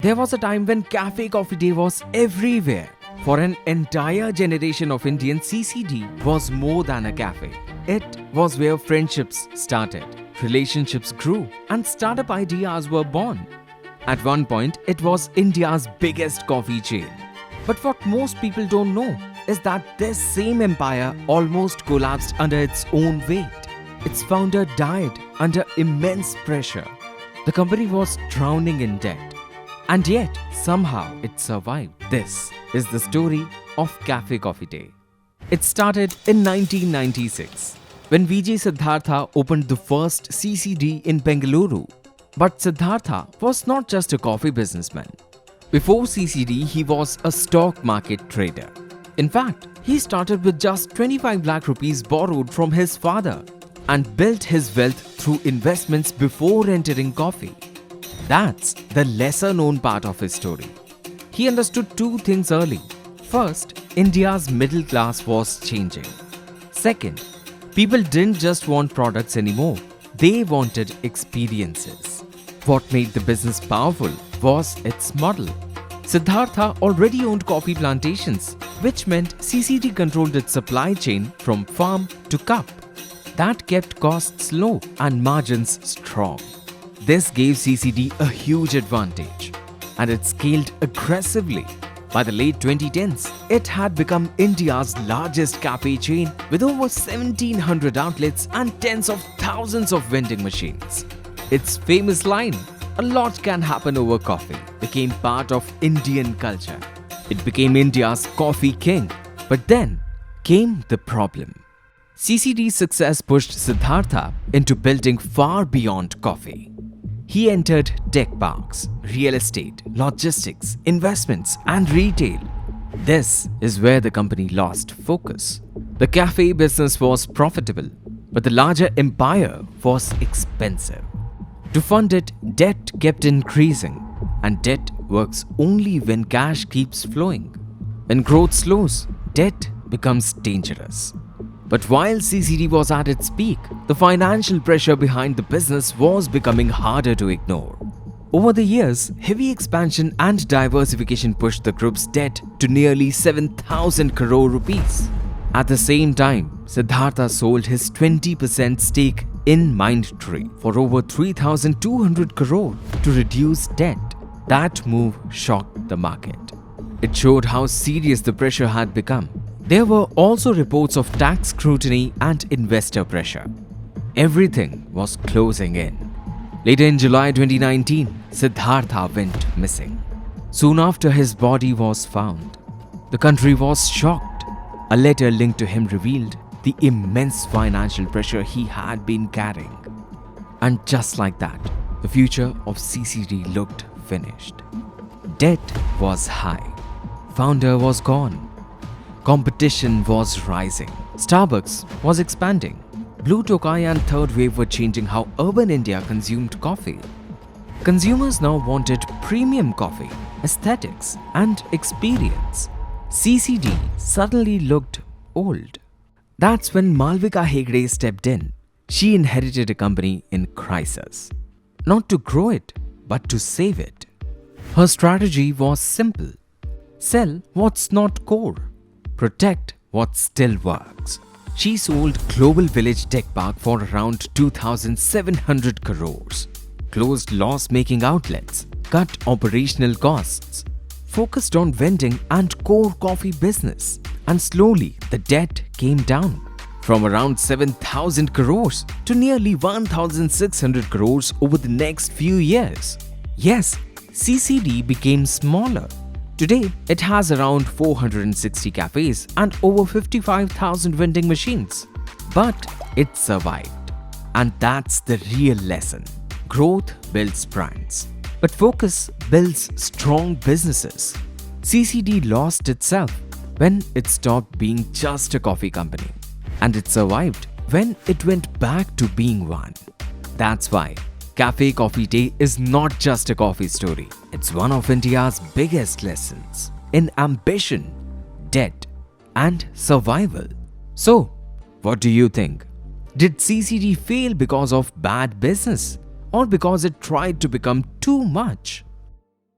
There was a time when Café Coffee Day was everywhere. For an entire generation of Indians, CCD was more than a cafe. It was where friendships started, relationships grew, and startup ideas were born. At one point, it was India's biggest coffee chain. But what most people don't know is that this same empire almost collapsed under its own weight. Its founder died under immense pressure. The company was drowning in debt. And yet, somehow it survived. This is the story of Café Coffee Day. It started in 1996 when VJ Siddhartha opened the first CCD in Bengaluru. But Siddhartha was not just a coffee businessman. Before CCD, he was a stock market trader. In fact, he started with just 25 lakh rupees borrowed from his father and built his wealth through investments before entering coffee. That's the lesser known part of his story. He understood two things early. First, India's middle class was changing. Second, people didn't just want products anymore, they wanted experiences. What made the business powerful was its model. Siddhartha already owned coffee plantations, which meant CCD controlled its supply chain from farm to cup. That kept costs low and margins strong. This gave CCD a huge advantage, and it scaled aggressively. By the late 2010s, it had become India's largest cafe chain with over 1,700 outlets and tens of thousands of vending machines. Its famous line, "A lot can happen over coffee," became part of Indian culture. It became India's coffee king. But then came the problem. CCD's success pushed Siddhartha into building far beyond coffee. He entered tech parks, real estate, logistics, investments, and retail. This is where the company lost focus. The cafe business was profitable, but the larger empire was expensive. To fund it, debt kept increasing, and debt works only when cash keeps flowing. When growth slows, debt becomes dangerous. But while CCD was at its peak, the financial pressure behind the business was becoming harder to ignore. Over the years, heavy expansion and diversification pushed the group's debt to nearly 7,000 crore rupees. At the same time, Siddhartha sold his 20% stake in Mindtree for over 3,200 crore to reduce debt. That move shocked the market. It showed how serious the pressure had become. There were also reports of tax scrutiny and investor pressure. Everything was closing in. Later in July 2019, Siddhartha went missing. Soon after, his body was found. The country was shocked. A letter linked to him revealed the immense financial pressure he had been carrying. And just like that, the future of CCD looked finished. Debt was high. Founder was gone. Competition was rising. Starbucks was expanding. Blue Tokai and Third Wave were changing how urban India consumed coffee. Consumers now wanted premium coffee, aesthetics, and experience. CCD suddenly looked old. That's when Malavika Hegde stepped in. She inherited a company in crisis. Not to grow it, but to save it. Her strategy was simple. Sell what's not core. Protect what still works. She sold Global Village Tech Park for around 2,700 crores, closed loss-making outlets, cut operational costs, focused on vending and core coffee business, and slowly the debt came down from around 7,000 crores to nearly 1,600 crores over the next few years. Yes, CCD became smaller. Today, it has around 460 cafes and over 55,000 vending machines. But it survived. And that's the real lesson. Growth builds brands, but focus builds strong businesses. CCD lost itself when it stopped being just a coffee company. And it survived when it went back to being one. That's why Café Coffee Day is not just a coffee story. It's one of India's biggest lessons in ambition, debt, and survival. So, what do you think? Did CCD fail because of bad business or because it tried to become too much?